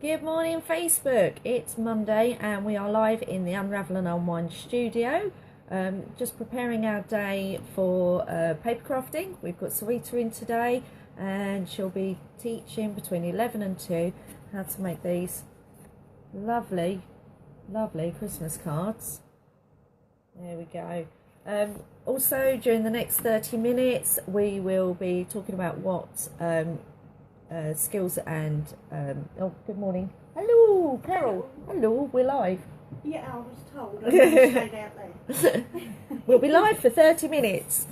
Good morning, Facebook. It's Monday and we are live in the Unravel and Unwind studio. Just preparing our day for paper crafting. We've got Sarita in today and she'll be teaching between 11 and 2 how to make these lovely Christmas cards. There we go. Also, during the next 30 minutes, we will be talking about what skills and oh, good morning. Hello, Carol. Hello, we're live. Yeah, I was told. I stayed out there. We'll be live for 30 minutes.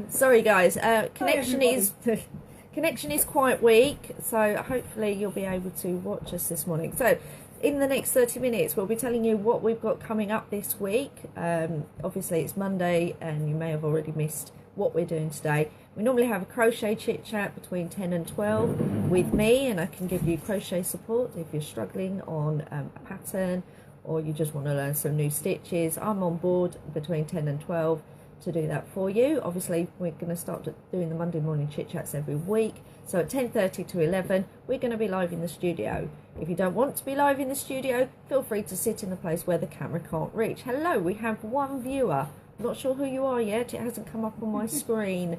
Sorry, guys. Connection is quite weak, so hopefully you'll be able to watch us this morning. So, in the next 30 minutes, we'll be telling you what we've got coming up this week. Obviously, it's Monday, and you may have already missed what we're doing today. We normally have a crochet chit chat between 10 and 12 with me, and I can give you crochet support if you're struggling on a pattern or you just want to learn some new stitches. I'm on board between 10 and 12 to do that for you. Obviously, we're going to start doing the Monday morning chit chats every week. So at 10:30 to 11, we're going to be live in the studio. If you don't want to be live in the studio, feel free to sit in a place where the camera can't reach. Hello, we have one viewer. Not sure who you are yet, it hasn't come up on my screen.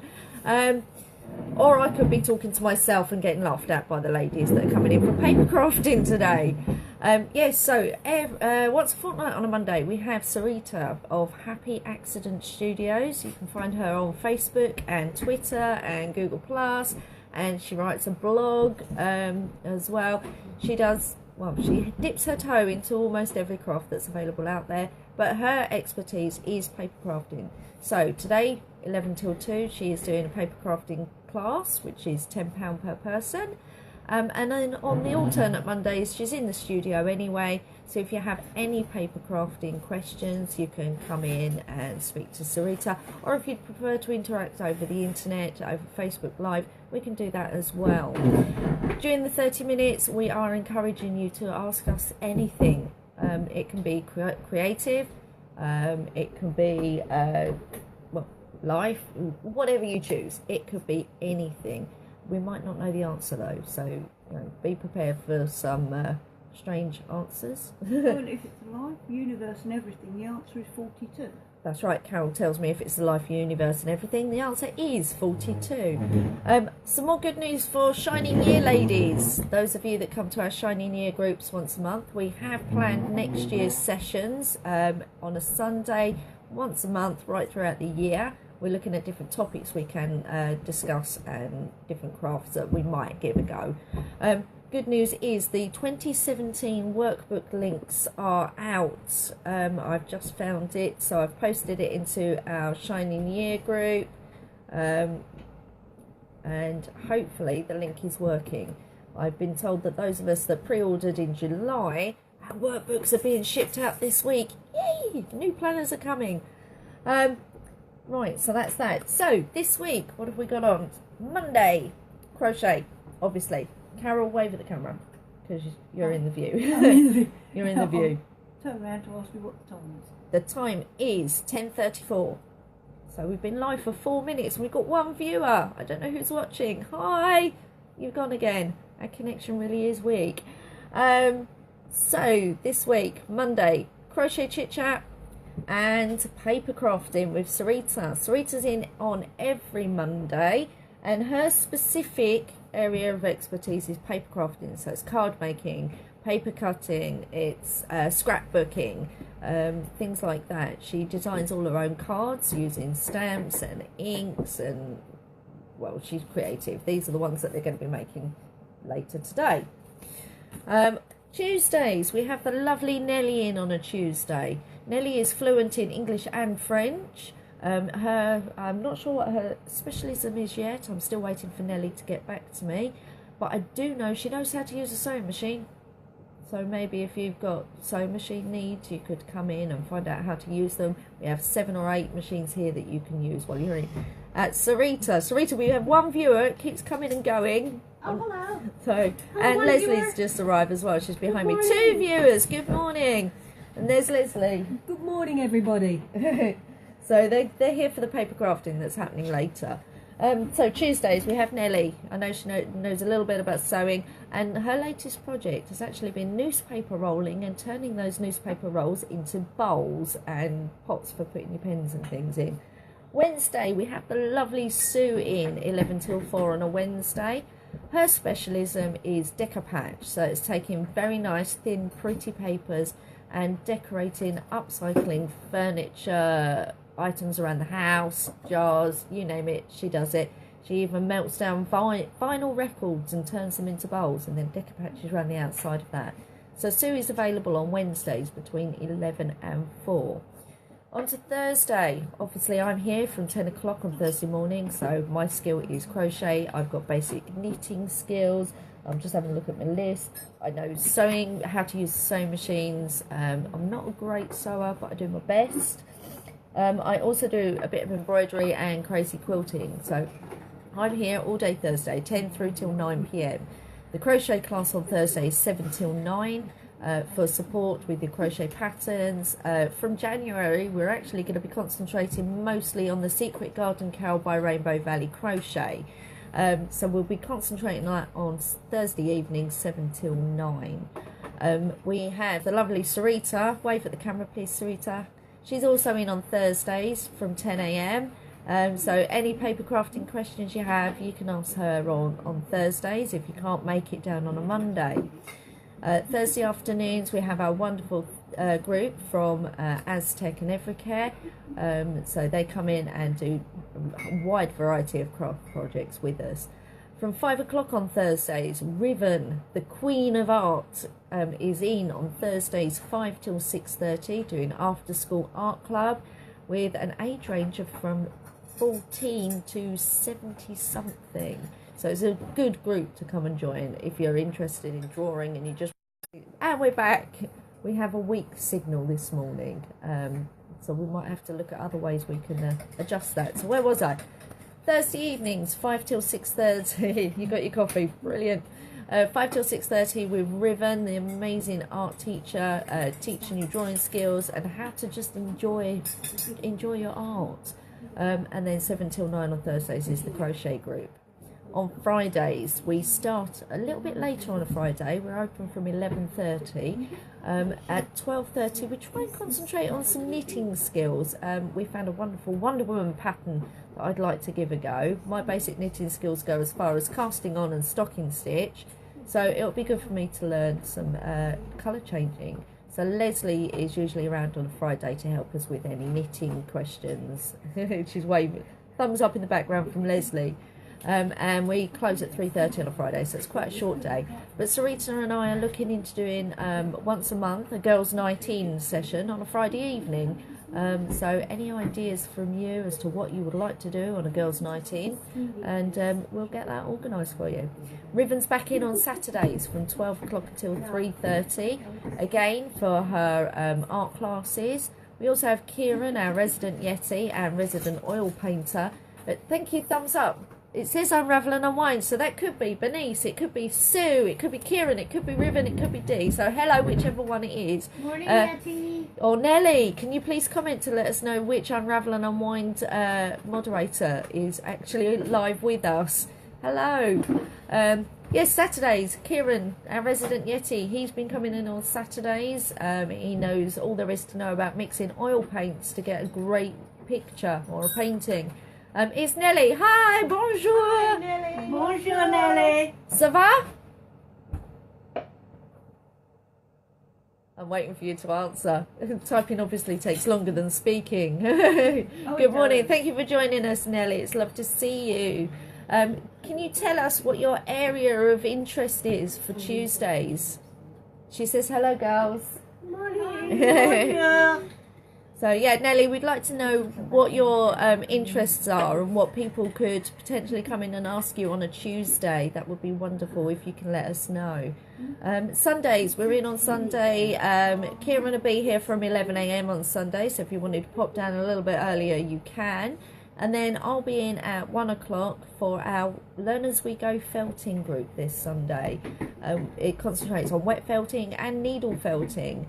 Or I could be talking to myself and getting laughed at by the ladies that are coming in for paper crafting today. Yes, so once a fortnight on a Monday, we have Sarita of Happy Accident Studios. You can find her on Facebook and Twitter and Google+, and she writes a blog as well. She dips her toe into almost every craft that's available out there, but her expertise is paper crafting. So today, 11 till 2, she is doing a paper crafting class, which is £10 per person. And then on the alternate Mondays, she's in the studio anyway. So if you have any paper crafting questions, you can come in and speak to Sarita. Or if you'd prefer to interact over the internet, over Facebook Live, we can do that as well. During the 30 minutes, we are encouraging you to ask us anything. It can be creative, it can be life, whatever you choose. It could be anything. We might not know the answer though, so be prepared for some strange answers. Well, if it's life, universe and everything, the answer is 42. That's right, Carol tells me if it's the life, universe and everything, the answer is 42. Some more good news for Shining Year ladies. Those of you that come to our Shining Year groups once a month, we have planned next year's sessions on a Sunday, once a month, right throughout the year. We're looking at different topics we can discuss and different crafts that we might give a go. Good news is the 2017 workbook links are out. I've just found it, so I've posted it into our Shining Year group, and hopefully the link is working. I've been told that those of us that pre-ordered in July, our workbooks are being shipped out this week. Yay! New planners are coming. Right, so that's that. So this week, what have we got on? Monday, crochet, obviously. Carol, wave at the camera because you're in the view. You're in the view. Turn around to ask me what the time is. The time is 10:34. So we've been live for 4 minutes and we've got one viewer. I don't know who's watching. Hi, you've gone again. Our connection really is weak. So this week, Monday, crochet chit chat and paper crafting with Sarita. Sarita's in on every Monday, and her specific area of expertise is paper crafting. So it's card making, paper cutting, it's scrapbooking, things like that. She designs all her own cards using stamps and inks, and well, she's creative. These are the ones that they're going to be making later today. Tuesdays, we have the lovely Nellie in on a Tuesday. Nellie is fluent in English and French. I'm not sure what her specialism is yet. I'm still waiting for Nellie to get back to me. But I do know she knows how to use a sewing machine. So maybe if you've got sewing machine needs, you could come in and find out how to use them. We have 7 or 8 machines here that you can use while you're in. Sarita, we have one viewer. It keeps coming and going. Oh, hello. So, and Leslie's just arrived as well. She's behind me. 2 viewers. Good morning. And there's Leslie. Good morning, everybody. So they're here for the paper crafting that's happening later. So Tuesdays we have Nellie. I know she knows a little bit about sewing, and her latest project has actually been newspaper rolling and turning those newspaper rolls into bowls and pots for putting your pens and things in. Wednesday we have the lovely Sue in 11 till 4 on a Wednesday. Her specialism is decoupage, so it's taking very nice thin pretty papers and decorating, upcycling furniture, items around the house, jars, you name it, she does it. She even melts down vinyl records and turns them into bowls and then decoupages around the outside of that. So Sue is available on Wednesdays between 11 and 4. On to Thursday, obviously I'm here from 10 o'clock on Thursday morning, so my skill is crochet. I've got basic knitting skills. I'm just having a look at my list. I know sewing, how to use sewing machines. I'm not a great sewer, but I do my best. I also do a bit of embroidery and crazy quilting, so I'm here all day Thursday, 10 through till 9 p.m. The crochet class on Thursday is 7 till 9 for support with your crochet patterns. From January we're actually going to be concentrating mostly on the Secret Garden Cowl by Rainbow Valley Crochet, so we'll be concentrating on Thursday evening 7 till 9. We have the lovely Sarita. Wave at the camera please, Sarita. She's also in on Thursdays from 10 a.m. So any paper crafting questions you have, you can ask her on Thursdays if you can't make it down on a Monday. Thursday afternoons we have our wonderful group from Aztec and Evercare. So they come in and do a wide variety of craft projects with us. From 5 o'clock on Thursdays, Riven, the Queen of Art, is in on Thursdays 5 till 6:30 doing after school art club with an age range of from 14 to 70 something. So it's a good group to come and join if you're interested in drawing and you just... And we're back. We have a weak signal this morning, so we might have to look at other ways we can adjust that. So where was I? Thursday evenings, 5 till 6:30. You got your coffee, brilliant. 5 till 6:30 with Riven, the amazing art teacher, teaching you drawing skills and how to just enjoy your art. And then 7 till 9 on Thursdays is the crochet group. On Fridays we start a little bit later on a Friday. We're open from 11:30. At 12:30 we try and concentrate on some knitting skills. We found a wonderful Wonder Woman pattern that I'd like to give a go. My basic knitting skills go as far as casting on and stocking stitch, so it'll be good for me to learn some colour changing. So Leslie is usually around on a Friday to help us with any knitting questions. She's waving, thumbs up in the background from Leslie. And we close at 3:30 on a Friday, so it's quite a short day. But Sarita and I are looking into doing once a month a girls' night in session on a Friday evening. So any ideas from you as to what you would like to do on a girls' night in, and we'll get that organised for you. Riven's back in on Saturdays from 12 o'clock until 3:30, again for her art classes. We also have Kieran, our resident Yeti and resident oil painter. But thank you, thumbs up. It says Unravel and Unwind, so that could be Bernice, it could be Sue, it could be Kieran, it could be Riven, it could be Dee. So hello, whichever one it is. Morning, Yeti. Or Nelly, can you please comment to let us know which Unravel and Unwind moderator is actually live with us? Hello. Yes, Saturdays. Kieran, our resident Yeti, he's been coming in on Saturdays. He knows all there is to know about mixing oil paints to get a great picture or a painting. It's Nelly. Hi, bonjour. Hi, Nelly. Bonjour, Nelly. Ça va? I'm waiting for you to answer. Typing obviously takes longer than speaking. Good morning. Thank you for joining us, Nelly. It's lovely to see you. Can you tell us what your area of interest is for Tuesdays? She says, hello, girls. Morning. So, yeah, Nelly, we'd like to know what your interests are and what people could potentially come in and ask you on a Tuesday. That would be wonderful if you can let us know. Sundays, we're in on Sunday. Kieran will be here from 11 a.m. on Sunday, so if you wanted to pop down a little bit earlier, you can. And then I'll be in at 1 o'clock for our Learn As We Go felting group this Sunday. It concentrates on wet felting and needle felting.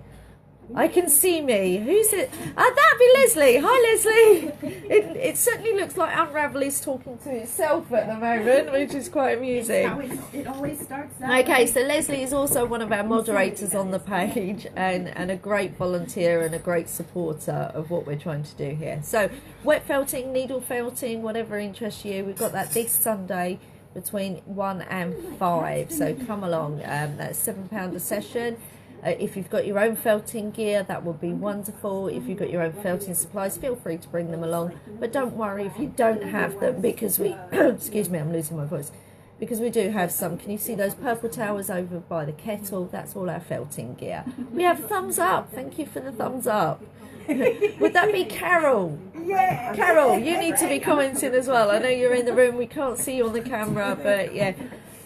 I can see me. Who's it? That'd be Leslie. Hi, Leslie. It certainly looks like Unravel is talking to itself at the moment, which is quite amusing. It always starts that Okay, way. so Leslie is also one of our moderators on the page and a great volunteer and a great supporter of what we're trying to do here. So wet felting, needle felting, whatever interests you, we've got that this Sunday between 1 and 5. So come along. That's £7 a session. If you've got your own felting gear, that would be wonderful. If you've got your own felting supplies, feel free to bring them along. But don't worry if you don't have them, because we... excuse me, I'm losing my voice. Because we do have some. Can you see those purple towers over by the kettle? That's all our felting gear. We have thumbs up. Thank you for the thumbs up. Would that be Carol? Yeah. Carol, you need to be commenting as well. I know you're in the room. We can't see you on the camera, but yeah.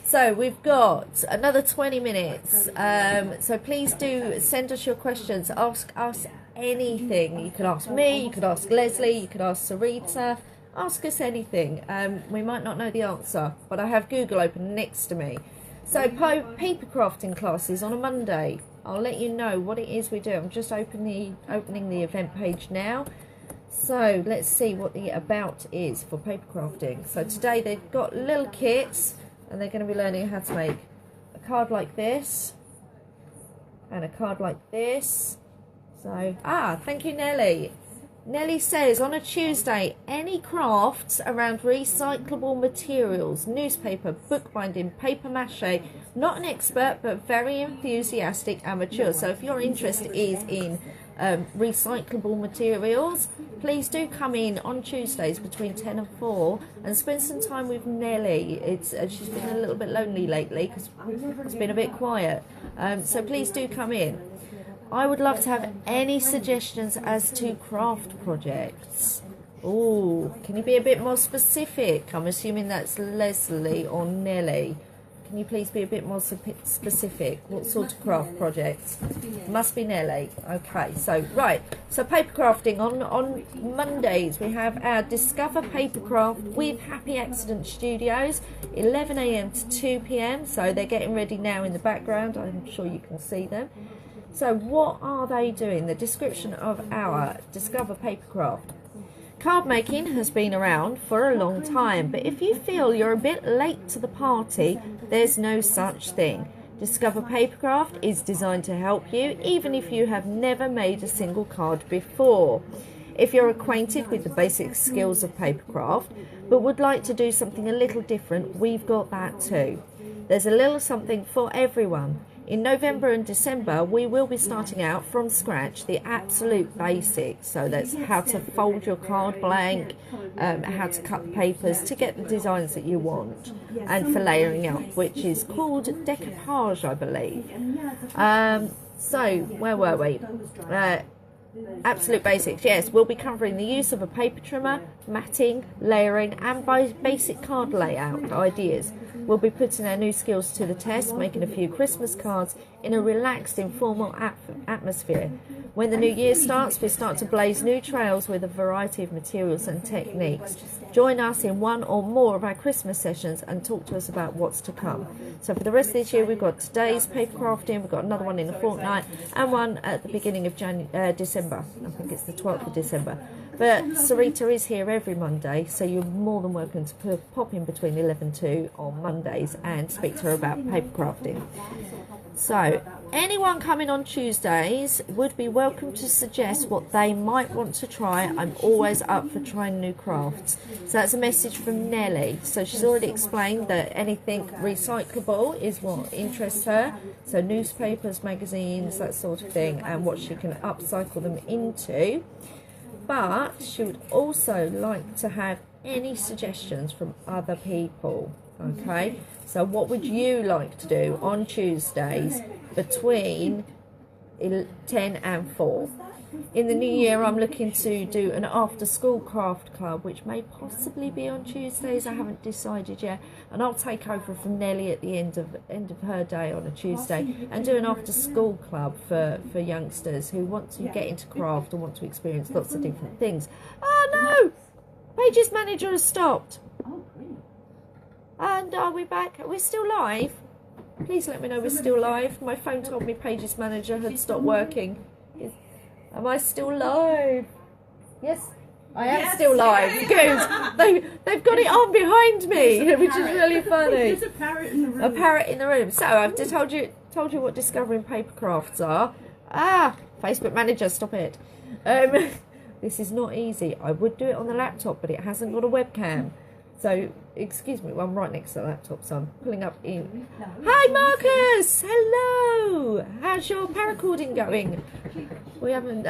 So we've got another 20 minutes. So please do send us your questions. Ask us anything. You could ask me, you could ask Leslie, you could ask Sarita. Ask us anything. We might not know the answer, but I have Google open next to me. So paper crafting classes on a Monday. I'll let you know what it is we do. I'm just opening the event page now. So let's see what the about is for paper crafting. So today they've got little kits, and they're going to be learning how to make a card like this and a card like this. So, thank you, Nellie. Nellie says, on a Tuesday, any crafts around recyclable materials, newspaper, bookbinding, paper mache, not an expert, but very enthusiastic amateur. So if your interest is in recyclable materials, please do come in on Tuesdays between 10 and 4 and spend some time with Nellie. She's been a little bit lonely lately because it's been a bit quiet. So please do come in. I would love to have any suggestions as to craft projects. Oh, can you be a bit more specific? I'm assuming that's Leslie or Nellie. Can you please be a bit more specific? What sort of craft projects? Must be Nellie. Okay, so right. So paper crafting on Mondays we have our Discover Papercraft with Happy Accident Studios, 11 AM to 2 PM. So they're getting ready now in the background. I'm sure you can see them. So what are they doing? The description of our Discover Papercraft. Card making has been around for a long time, but if you feel you're a bit late to the party, there's no such thing. Discover Papercraft is designed to help you, even if you have never made a single card before. If you're acquainted with the basic skills of papercraft, but would like to do something a little different, we've got that too. There's a little something for everyone. In November and December, we will be starting out from scratch, the absolute basics. So that's how to fold your card blank, how to cut papers to get the designs that you want, and for layering up, which is called decoupage, I believe. So where were we? Absolute basics, yes. We'll be covering the use of a paper trimmer, matting, layering, and basic card layout ideas. We'll be putting our new skills to the test, making a few Christmas cards in a relaxed, informal atmosphere. When the new year starts, we start to blaze new trails with a variety of materials and techniques. Join us in one or more of our Christmas sessions and talk to us about what's to come. So for the rest of this year, we've got today's paper crafting, we've got another one in a fortnight, and one at the beginning of December. I think it's the 12th of December. But Sarita is here every Monday, so you're more than welcome to pop in between 11 and 2 on Mondays and speak to her about paper crafting. So anyone coming on Tuesdays would be welcome to suggest what they might want to try. I'm always up for trying new crafts. So that's a message from Nellie. So she's already explained that anything recyclable is what interests her. So newspapers, magazines, that sort of thing, and what she can upcycle them into. But she would also like to have any suggestions from other people. Okay, so what would you like to do on Tuesdays between 10 and 4? In the new year, I'm looking to do an after-school craft club, which may possibly be on Tuesdays. I haven't decided yet, and I'll take over from Nellie at the end of her day on a Tuesday and do an after-school club for youngsters who want to get into craft and want to experience lots of different things. Oh no! Paige's manager has stopped. And are we back? We're still live. Please let me know we're still live. My phone told me Paige's manager had stopped working. Am I still live? Yes, I am still live. Good. They've got it on behind me, which is really funny. There's a parrot in the room. A parrot in the room. So I've just told you what discovering paper crafts are. Facebook Manager, stop it. This is not easy. I would do it on the laptop, but it hasn't got a webcam. So, excuse me, well, I'm right next to the laptop, so I'm pulling up in. Hi, Marcus! Hello! How's your paracording going? We haven't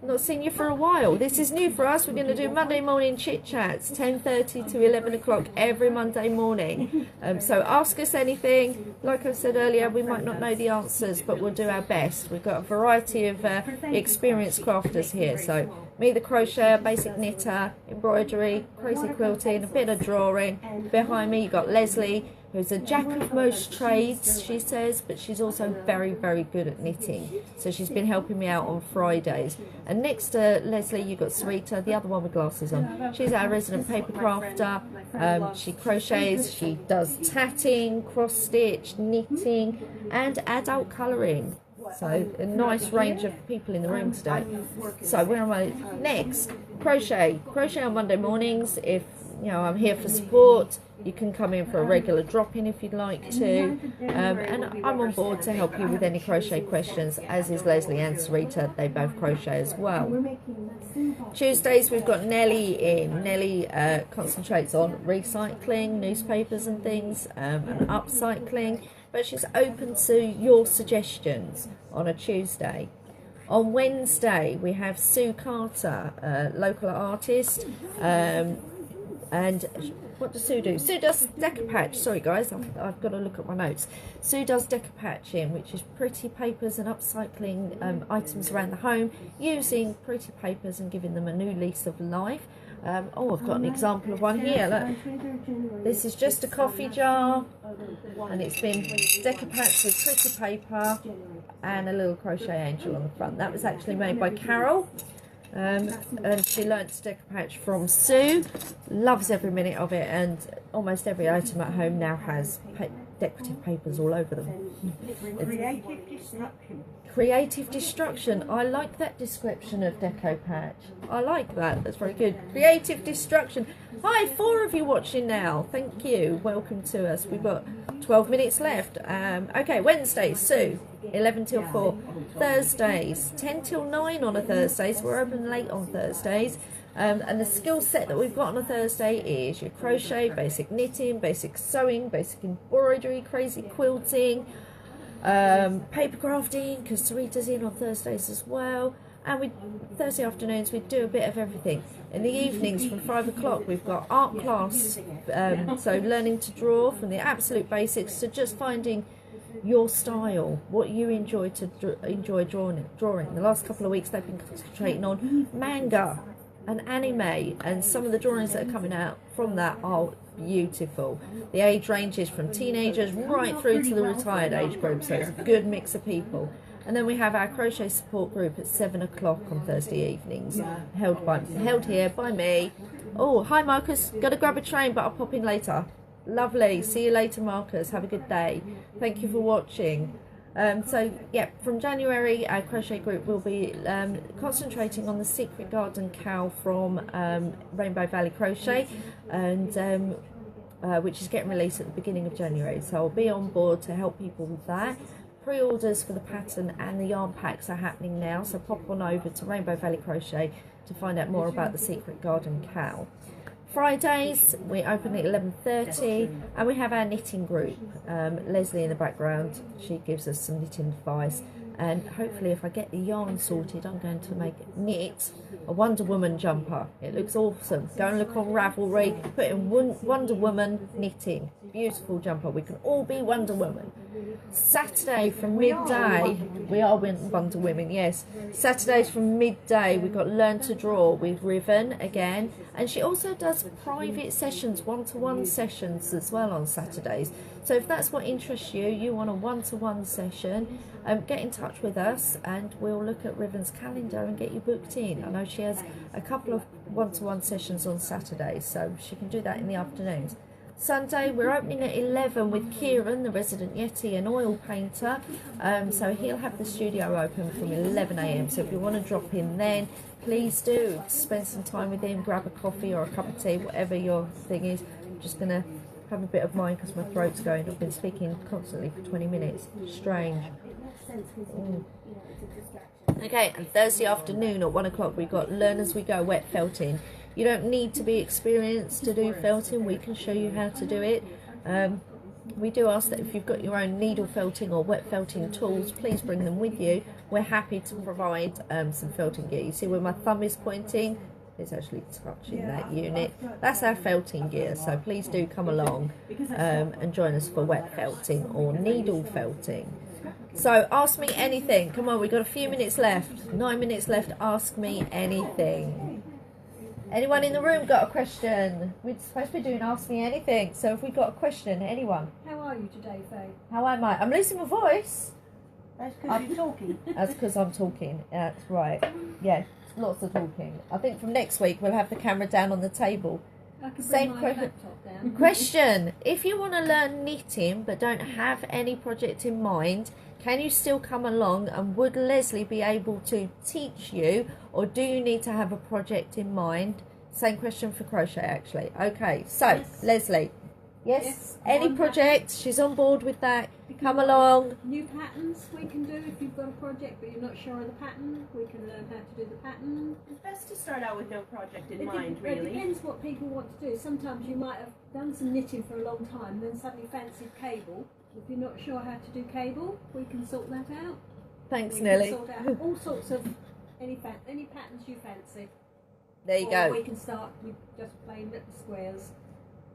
not seen you for a while. This is new for us. We're going to do Monday morning chit chats, 10:30 to 11 o'clock every Monday morning. So ask us anything. Like I said earlier, we might not know the answers, but we'll do our best. We've got a variety of experienced crafters here. So me, the crocheter, basic knitter, embroidery, crazy quilting, a bit of drawing. Behind me, you've got Leslie, who's a jack of most trades, she says, but she's also very, very good at knitting. So she's been helping me out on Fridays. And next to Leslie, you've got Sarita, the other one with glasses on. She's our resident paper crafter. She crochets, she does tatting, cross stitch, knitting, and adult colouring. So a nice range of people in the room today. So where am I next? Crochet on Monday mornings. If you know I'm here for support, you can come in for a regular drop-in if you'd like to, and I'm on board to help you with any crochet questions, as is Leslie and Sarita. They both crochet as well. Tuesdays we've got Nellie in. Nellie concentrates on recycling newspapers and things, and upcycling, but she's open to your suggestions on a Tuesday. On Wednesday we have Sue Carter, local artist, and what does Sue do? Sue does decoupage. Sorry guys, I've got to look at my notes. Sue does decoupaging, which is pretty papers and upcycling items around the home, using pretty papers and giving them a new lease of life. I've got an example of one here. Look, this is just a coffee jar, and it's been decoupaged with pretty paper and a little crochet angel on the front. That was actually made by Carol. And she learnt to decoupage from Sue. Loves every minute of it, and almost every item at home now has decorative papers all over them. Creative destruction. Creative destruction. I like that description of decoupage. I like that. That's very good. Creative destruction. Hi, 4 of you watching now. Thank you. Welcome to us. We've got 12 minutes left. Okay, Wednesday, Sue, 11 till 4. Thursdays, 10 till 9 on a Thursday, so we're open late on Thursdays. And the skill set that we've got on a Thursday is your crochet, basic knitting, basic sewing, basic embroidery, crazy quilting, paper crafting, because Sarita's in on Thursdays as well. And Thursday afternoons we do a bit of everything. In the evenings from 5 o'clock we've got art class, so learning to draw from the absolute basics to just finding your style, what you enjoy drawing. The last couple of weeks they've been concentrating on manga and anime, and some of the drawings that are coming out from that are beautiful. The age ranges from teenagers right through to the retired age group, so it's a good mix of people. And then we have our crochet support group at 7 o'clock on Thursday evenings, held here by me. Oh, hi Marcus, got to grab a train, but I'll pop in later. Lovely, see you later Marcus, have a good day. Thank you for watching. So yeah, from January our crochet group will be concentrating on the Secret Garden cowl from Rainbow Valley Crochet, and which is getting released at the beginning of January. So I'll be on board to help people with that. Pre-orders for the pattern and the yarn packs are happening now, so pop on over to Rainbow Valley Crochet to find out more about the Secret Garden cowl. Fridays we open at 11:30, and we have our knitting group. Leslie in the background, she gives us some knitting advice, and hopefully if I get the yarn sorted I'm going to knit a Wonder Woman jumper. It looks awesome. Go and look on Ravelry, put in Wonder Woman knitting. Beautiful jumper. We can all be Wonder Woman. Saturday from midday, we are Wonder Women, yes. Saturdays from midday, we've got Learn to Draw with Riven again. And she also does private sessions, one-to-one sessions as well on Saturdays. So if that's what interests you, you want a one-to-one session, get in touch with us and we'll look at Riven's calendar and get you booked in. I know she has a couple of one-to-one sessions on Saturdays, so she can do that in the afternoons. Sunday we're opening at 11 with Kieran, the resident Yeti and oil painter. So he'll have the studio open from 11 AM. So if you want to drop in then, please do spend some time with him, grab a coffee or a cup of tea, whatever your thing is. I'm just going to have a bit of mine because my throat's going. I've been speaking constantly for 20 minutes. Strange. Okay, and Thursday afternoon at 1 o'clock we've got Learn As We Go wet felting. You don't need to be experienced to do felting. We can show you how to do it. We do ask that if you've got your own needle felting or wet felting tools, please bring them with you. We're happy to provide some felting gear. You see where my thumb is pointing? It's actually touching that unit. That's our felting gear, so please do come along and join us for wet felting or needle felting. So ask me anything. Come on, we've got a few minutes left. 9 minutes left. Ask me anything. Anyone in the room got a question? We're supposed to be doing Ask Me Anything. So if we got a question, anyone? How are you today, Faye? How am I? I'm losing my voice. That's because you're talking. That's because I'm talking. That's right. Yeah, lots of talking. I think from next week we'll have the camera down on the table. I can Same bring my laptop down. Question. If you want to learn knitting but don't have any project in mind, can you still come along, and would Leslie be able to teach you, or do you need to have a project in mind? Same question for crochet actually. Okay, so Yes. Leslie, yes, any One project, she's on board with that. Come along. New patterns we can do if you've got a project but you're not sure of the pattern. We can learn how to do the pattern. It's best to start out with no project in It mind, It really. depends what people want to do. Sometimes you might have done some knitting for a long time, then suddenly fancied cable. If you're not sure how to do cable, we can sort that out. Thanks, We Nelly. can sort out all sorts of any patterns you fancy. There you Or go. we can start with just plain little squares.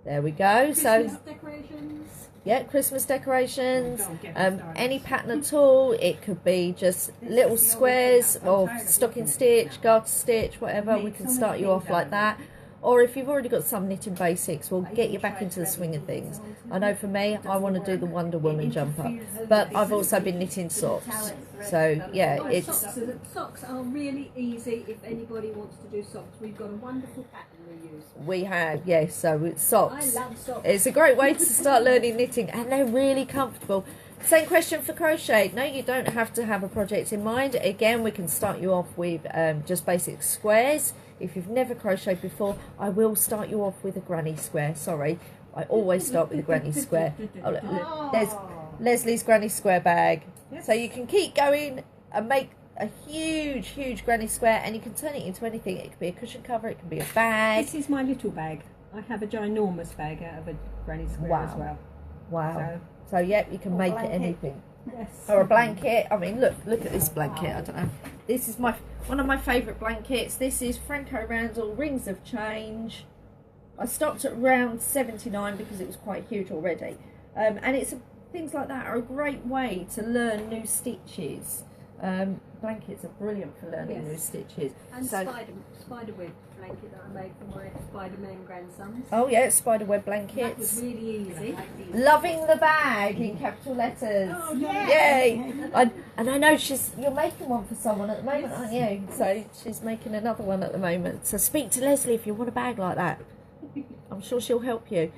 There we go. So Christmas decorations. yeah, Christmas decorations, Don't get me started. any pattern at all. It could be just little squares or stocking stitch, garter stitch, whatever. We can start you off like that. Or if you've already got some knitting basics, we'll get you back into the swing of things. I know for me, I want to do the Wonder Woman jumper, but I've also been knitting socks. So yeah, it's Socks are really easy if anybody wants to do socks. We've got a wonderful pattern we use. we have, yes. So it's socks. I love socks. It's a great way to start learning knitting, and they're really comfortable. Same question for crochet. No, you don't have to have a project in mind. Again, we can start you off with just basic squares. If you've never crocheted before, I will start you off with a granny square. Sorry, I always start with a granny square. Oh, look, there's Leslie's granny square bag. So you can keep going and make a huge granny square, and you can turn it into anything. It could be a cushion cover, it can be a bag. This is my little bag. I have a ginormous bag out of a granny square as well. Wow. So yeah, you can make it anything. Yes. Or a blanket. I mean, look at this blanket. I don't know. This is one of my favourite blankets. This is Franco Randall Rings of Change. I stopped at round 79 because it was quite huge already. And things like that are a great way to learn new stitches. Blankets are brilliant for learning new stitches. And So- spiderweb blanket that I made for my Spider-Man grandsons. Oh yeah, spiderweb That was blankets. really easy. Loving the bag in capital letters. Oh, yeah. Yay! And I know you're making one for someone at the moment, aren't you? So she's making another one at the moment. So speak to Leslie if you want a bag like that. I'm sure she'll help you.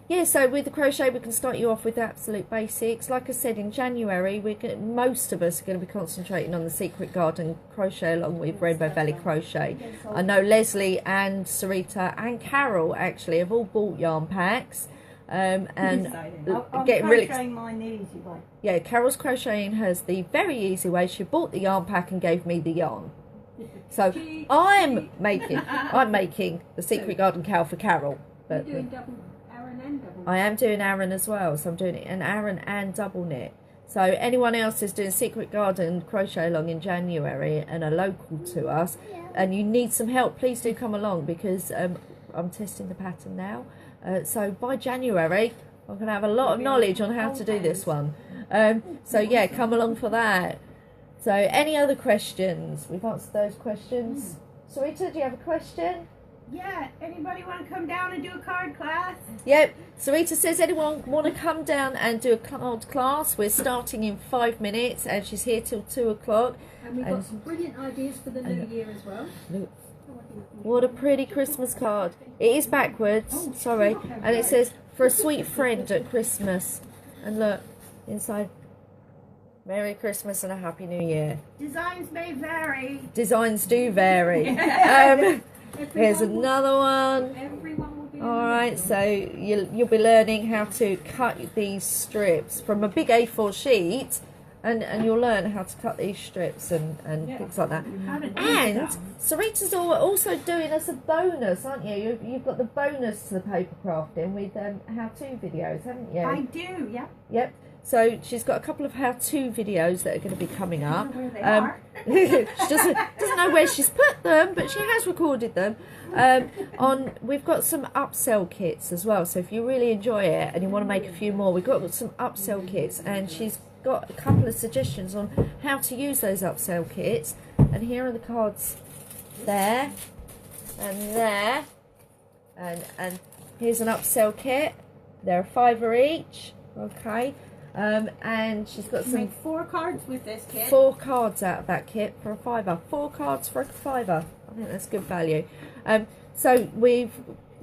Yeah, so with the crochet we can start you off with the absolute basics. Like I said, in January most of us are going to be concentrating on the Secret Garden crochet along with Rainbow Valley Crochet. I know Leslie and Sarita and Carol actually have all bought yarn packs. And I'm getting really crocheting mine the easy way. yeah, Carol's crocheting hers the very easy way. She bought the yarn pack and gave me the yarn. So I'm making the Secret Garden cowl for Carol. You're But doing double Aran and double. I am doing Aran as well, so I'm doing an Aran and double knit. So anyone else is doing Secret Garden crochet along in January and are local to us, and you need some help, please do come along because I'm testing the pattern now. So by January, I'm going to have a lot of knowledge on how to do this one. So yeah, come along for that. So any other questions? We've answered those questions. Sarita, do you have a question? Yeah, anybody want to come down and do a card class? Yep. Sarita says, anyone want to come down and do a card class? We're starting in 5 minutes and she's here till 2 o'clock. And we've got some brilliant ideas for the new year as well. Look, What a pretty Christmas card. It is backwards, sorry. And it says, for a sweet friend at Christmas. And look, inside, Merry Christmas and a Happy New Year. Designs may vary. Designs do vary. Here's another one. Everyone will be. Alright, so you'll be learning how to cut these strips from a big A4 sheet. And you'll learn how to cut these strips and things like that. And Sarita's also doing us a bonus, aren't you? You've got the bonus to the paper crafting with how-to videos, haven't you? I do, yeah. Yep. So she's got a couple of how-to videos that are going to be coming up. Where they are. She doesn't know where she's put them, but she has recorded them. We've got some upsell kits as well. So if you really enjoy it and you want to make a few more, we've got some upsell kits, and she's got a couple of suggestions on how to use those upsell kits. And here are the cards there and there, and here's an upsell kit. They're a £5 each. Okay. And she's got some 4 cards with this kit. 4 cards out of that kit for a £5. 4 cards for a £5. I think that's good value. So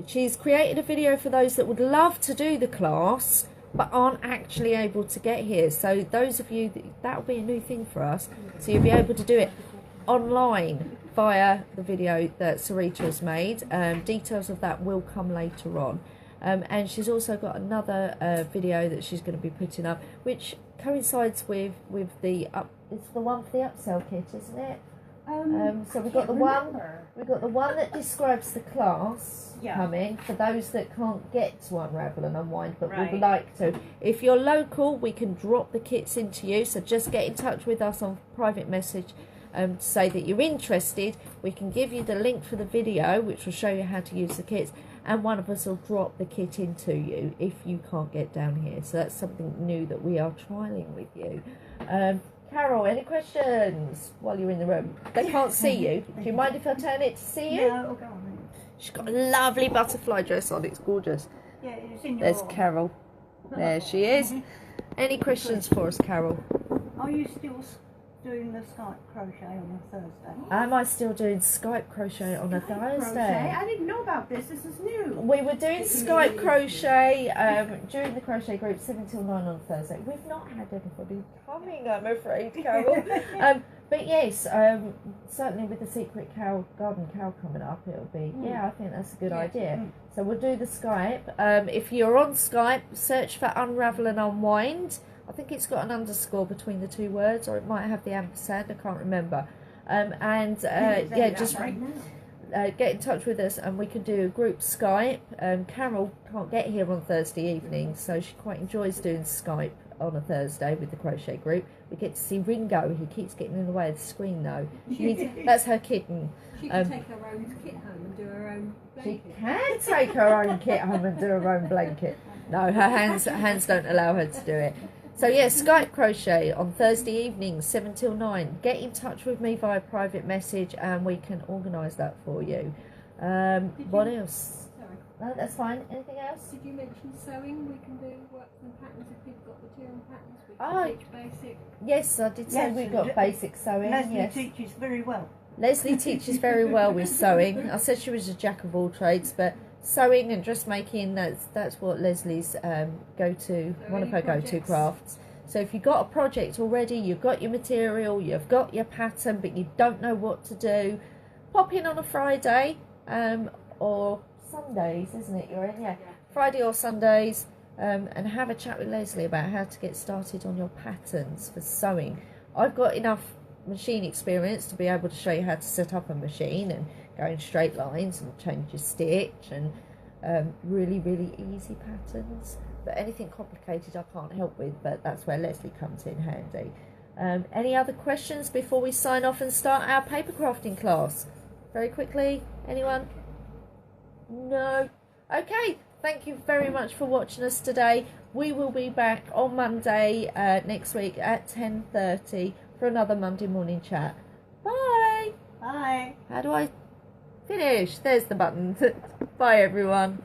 she's created a video for those that would love to do the class but aren't actually able to get here. So those of you, that'll be a new thing for us. So you'll be able to do it online via the video that Sarita has made. Details of that will come later on. And she's also got another video that she's going to be putting up, which coincides with it's the one for the upsell kit, isn't it? So we've got the one that describes the class coming for those that can't get to Unravel and Unwind but would like to. If you're local, we can drop the kits into you, so just get in touch with us on private message to say that you're interested. We can give you the link for the video which will show you how to use the kits, and one of us will drop the kit into you if you can't get down here. So that's something new that we are trialling with you. Carol, any questions while you're in the room? They can't see you. Do you mind if I turn it to see you? No, go on. She's got a lovely butterfly dress on. It's gorgeous. Yeah, it's in your There's Carol. There she is. Any questions for us, Carol? Are you still doing the Skype crochet on a Thursday? Am I still doing Skype crochet on a Crochet? Thursday? I didn't know about this. This is new. We were doing Skype crochet during the crochet group 7 till 9 on Thursday. We've not had anybody coming, I'm afraid, Carol. But yes, certainly with the Secret Garden Cow coming up, it'll be, I think that's a good idea. So we'll do the Skype. If you're on Skype, search for Unravel and Unwind. I think it's got an underscore between the 2 words, or it might have the ampersand, I can't remember. Just get in touch with us and we can do a group Skype. Carol can't get here on Thursday evening, so she quite enjoys doing Skype on a Thursday with the crochet group. We get to see Ringo. He keeps getting in the way of the screen though. That's her kitten. She can take her own kit home and do her own blanket. She can take her own kit home and do her own blanket. No, her hands don't allow her to do it. So yeah, Skype crochet on Thursday evenings, 7 till 9. Get in touch with me via private message and we can organise that for you. What else? Sorry. No, that's fine. Anything else? Did you mention sewing? We can do work from patterns if you've got material patterns. We can teach basic. Yes, I did say we've got basic sewing. Leslie teaches very well. Leslie teaches very well with sewing. I said she was a jack of all trades, but sewing and dressmaking, that's what Leslie's one of her go-to crafts. So if you've got a project already, you've got your material, you've got your pattern, but you don't know what to do, pop in on a Friday or Sundays, isn't it? You're in, Friday or Sundays, and have a chat with Leslie about how to get started on your patterns for sewing. I've got enough machine experience to be able to show you how to set up a machine and go in straight lines and change your stitch and really, really easy patterns. But anything complicated I can't help with, but that's where Leslie comes in handy. Any other questions before we sign off and start our paper crafting class? Very quickly, anyone? No? Okay, thank you very much for watching us today. We will be back on Monday next week at 10:30 for another Monday morning chat. Bye! Bye. How do I finish? There's the button. Bye everyone.